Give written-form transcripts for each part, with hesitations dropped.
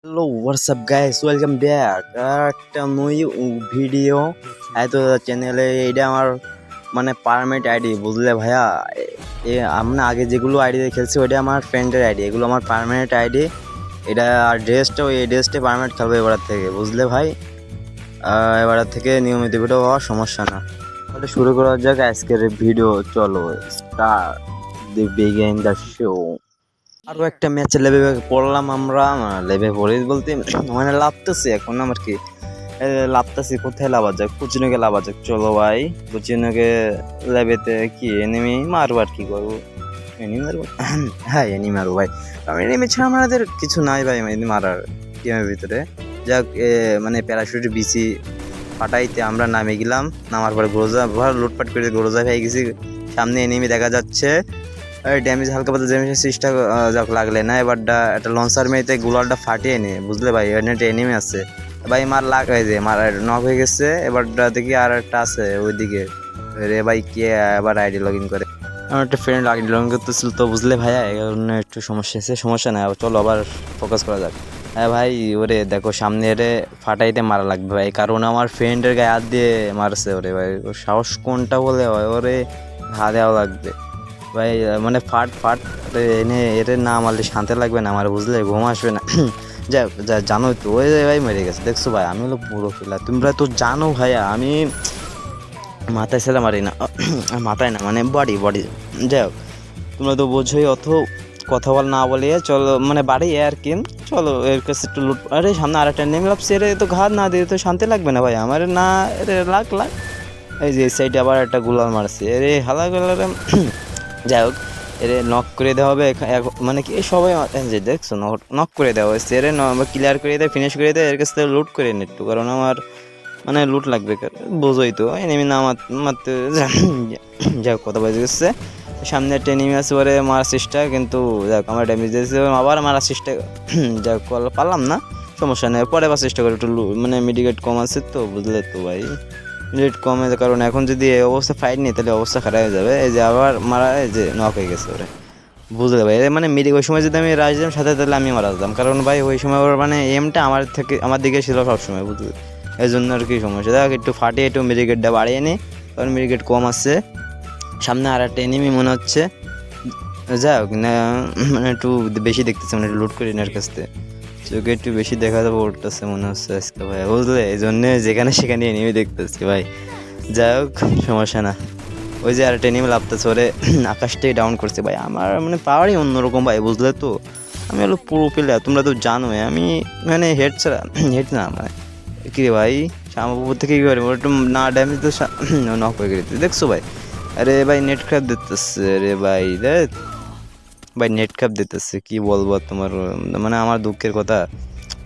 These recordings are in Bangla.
Hello WhatsApp guys, welcome back একটা নিউ ভিডিও। এত চ্যানেলে এটা আমার মানে পারমানেন্ট আইডি, বুঝলে ভাইয়া। আমরা আগে যেগুলো আইডি দিয়ে খেলছি ওইটা আমার ফ্রেন্ডের আইডি, এগুলো আমার পারমানেন্ট আইডি। এটা আর ড্রেসটাও এই ড্রেসটা পারমানেন্ট খেলবো এবার থেকে, বুঝলে ভাই। এবার থেকে নিয়মিত ভিডিও হওয়ার সমস্যা না। তাহলে শুরু করা যাক আজকের ভিডিও, চলো start the begin the show. আরো একটা ম্যাচে লেবে পড়লাম আমরা, লেবে পড়ে বলতে মানে লাভতেছি এখন আমার কি লাভতেছি। কোথায় লাভা যাক? কুচিনোকে লাভা যাক, চলো ভাই। কুচিনোকে লেবেতে কি এনিমি মারবো, আর কি করবো? এনিমি মারবো হ্যাঁ এনিমি মারবো ভাই, কারণ এনিমি ছাড়া আমাদের কিছু নাই ভাই এনিমি মারার গেমের ভিতরে। যাক মানে প্যারাশুট বিসি ফাটাইতে আমরা নামে গেলাম, নামার পরে গ্রোজা লুটপাট করে গ্রোজা পেয়ে গেছি। সামনে এনিমি দেখা যাচ্ছে, ড্যামেজ হালকা পাতলা ড্যামেজ সিস্টা যাক লাগলে না। এবারটা একটা লঞ্চার মেয়েতে গুলালটা ফাটিয়ে নে, বুঝলে ভাই। এখানে একটা এনিমি আছে ভাই, মার লাগ হয়ে যায়, মার নক হয়ে গেছে। এবারটা দেখি আর একটা আছে ওইদিকে। রে ভাই কে আবার আইডি লগ ইন করে? আমার একটা ফ্রেন্ড আইডি লগ ইন করতেছিল তো, বুঝলে ভাইয়া, এই কারণে একটু সমস্যা আছে। সমস্যা নাই, চলো আবার ফোকাস করা যাক। হ্যাঁ ভাই, ওরে দেখো সামনে এরে ফাটাইতে মারা লাগবে ভাই, কারণ আমার ফ্রেন্ডের গায়ে হাত দিয়ে মারছে। ওরে ভাই ওর সাহস কোনটা বলে হয়, ওরে হাত দেওয়া লাগবে ভাই। মানে ফাট ফাট এনে এর না মারলে শান্তি লাগবে না আমার, বুঝলে, ঘুম আসবে না। যাই হোক, জানোই তো ওই ভাই মেরে গেছে, দেখছো ভাই। আমি হলো পুরো খেলা, তোমরা তো জানো ভাইয়া, আমি মাথায় ছেলে মারি না, মাথায় না মানে বডি বডি। যাই হোক, তোমরা তো বোঝোই, অত কথা বল না বলে চলো মানে বাড়ি আর কি। চলো এর কাছে একটু লুট, আরে সামনে আর একটা নেমে লাভ, এর তো ঘাত না দিয়ে তো শান্তি লাগবে না ভাই আমার, না এর লাগ লাগ। এই যে সাইডে আবার একটা গুলাল মারছে, এরে হালা গুলার। যাই হোক, এর নক করে দেওয়া হবে মানে কি সবাই যে দেখছো নক করে দেওয়া হয়েছে, এর ক্লিয়ার করে দেয়, ফিনিশ করে দেয়। এর কাছ থেকে লুট করে নি একটু, কারণ আমার মানে লুট লাগবে, বোঝোই তো। এনিমি না মারতে যাই হোক, কথা বেজে গেছে। সামনে একটা এনিমি আছে, ওরে মারার চেষ্টা, কিন্তু যাক আমার ড্যামেজ দিয়েছে, আবার মারার চেষ্টা। যাক পারলাম না, সমস্যা নেই, পরে আবার চেষ্টা করি একটু। মানে মিডিকেট কম আছে তো, বুঝলে তো ভাই। মিনিট কমে, কারণ এখন যদি এই অবস্থা ফাইট নেই তাহলে অবস্থা খারাপ হয়ে যাবে। এই যে আবার মারা, এই যে নক হয়ে গেছে ওরে, বুঝলে ভাই। মানে ওই সময় যদি আমি রাজ দিতাম সাথে, তাহলে আমি মারা যেতাম, কারণ ভাই ওই সময় ওর মানে এমটা আমার দিকে ছিল সবসময়, বুঝলে। এই জন্য আর কি সমস্যা। দেখ একটু ফাটিয়ে একটু মিডিকেটটা বাড়িয়ে নিই, কারণ মিডিকেট কম আসছে। সামনে আর একটা এনিমি মনে হচ্ছে, যাই হোক না, মানে একটু বেশি দেখতেছে, মানে একটু লুট করি না এর কাছ থেকে। চোখে একটু বেশি দেখা যাবে উঠতেছে মনে হচ্ছে আজকে ভাই, বুঝলে। এই জন্য যেখানে সেখানে এনিমি দেখতেছি ভাই। যাই হোক, সমস্যা না। ওই যে আরেকটা এনিমি লাভতেছে, ওরে আকাশটাই ডাউন করছে ভাই। আমার মানে পাওয়ারই অন্যরকম ভাই, বুঝলে তো। আমি হলো পুরো প্লেয়ার, তোমরা তো জানোই। আমি মানে হেড ছাড়া হেড না মানে কি রে ভাই, আমার উপর থেকে কী করে ওর একটু না ড্যামেজ তো নক হয়ে গেছে, দেখছো ভাই। আরে ভাই নেট খারাপ দিতেছে রে ভাই, দেখ ভাই নেট খারাপ দিতেছে, কি বলবো তোমার, মানে আমার দুঃখের কথা।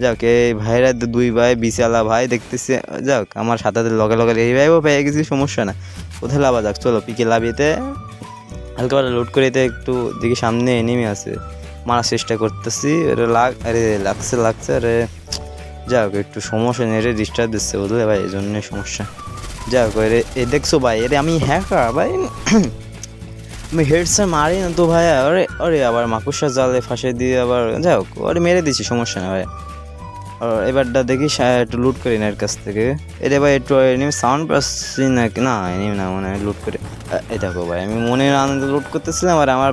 যাক এই ভাইরা দুই ভাই বিশালা ভাই দেখতেছি। যাক আমার সাথে লগে লগে এই ভাইও পেয়ে গেছি, সমস্যা না। কোথায় লাভা যাক, চলো পিকে লাভিয়েতে হালকা পাতলা লুট করিতে একটু দিকে। সামনে এনিমি আছে, মারার চেষ্টা করতেছি। আরে আরে লাগছে আরে। যাক একটু সমস্যা নেই, ডিস্টার্ব দিচ্ছে, বুঝলে ভাই, এই জন্যই সমস্যা। যাক এরে দেখছো ভাই, এরে আমি হ্যাকার ভাই। আমি হেডসে মারি না তো ভাই, আরে আরে আবার মাকুসা জালে ফাঁসে দিয়ে আবার, যাই হোক ওরে মেরে দিচ্ছি, সমস্যা না ভাই। আর এবারটা দেখি একটু লুট করি না এর কাছ থেকে। এটা ভাই একটু এনিমি সাউন্ড পাচ্ছি নাকি, না এনিমি না মানে লুট করে। এই দেখো ভাই, আমি মনের আনন্দে লুট করতেছিলাম আর আমার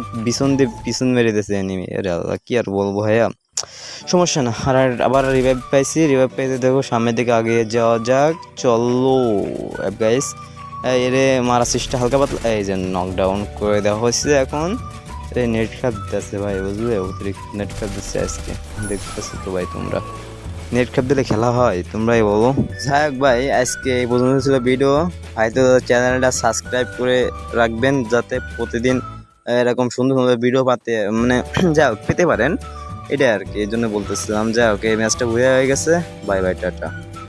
পিছন মেরে দিয়েছে এনিমি। আরে আল্লাহ, কি আর বলবো ভাইয়া, সমস্যা না। আর আবার রিভাইভ পাইতে দেখো সামনের দিকে আগে যাওয়া যাক, চলো গাইস। এরে মারা চেষ্টা হালকা পাতলা, এই যে নকডাউন করে দেওয়া হয়েছে এখন। নেট খাপ দিতেছে ভাই, বুঝলে, অতিরিক্ত নেট খাপ দিচ্ছে আজকে, দেখতেছো তো ভাই তোমরা। নেট খাপ দিলে খেলা হয়, তোমরাই বলো। যাই হোক ভাই, আজকে এই পর্যন্ত ছিল ভিডিও। হয়তো চ্যানেলটা সাবস্ক্রাইব করে রাখবেন, যাতে প্রতিদিন এরকম সুন্দর সুন্দর ভিডিও মানে যাই হোক পেতে পারেন, এটাই আর কি। এই জন্য বলতেছিলাম। যাই হোক, এই ম্যাচটা হয়ে গেছে, বাই বাই, টাটা।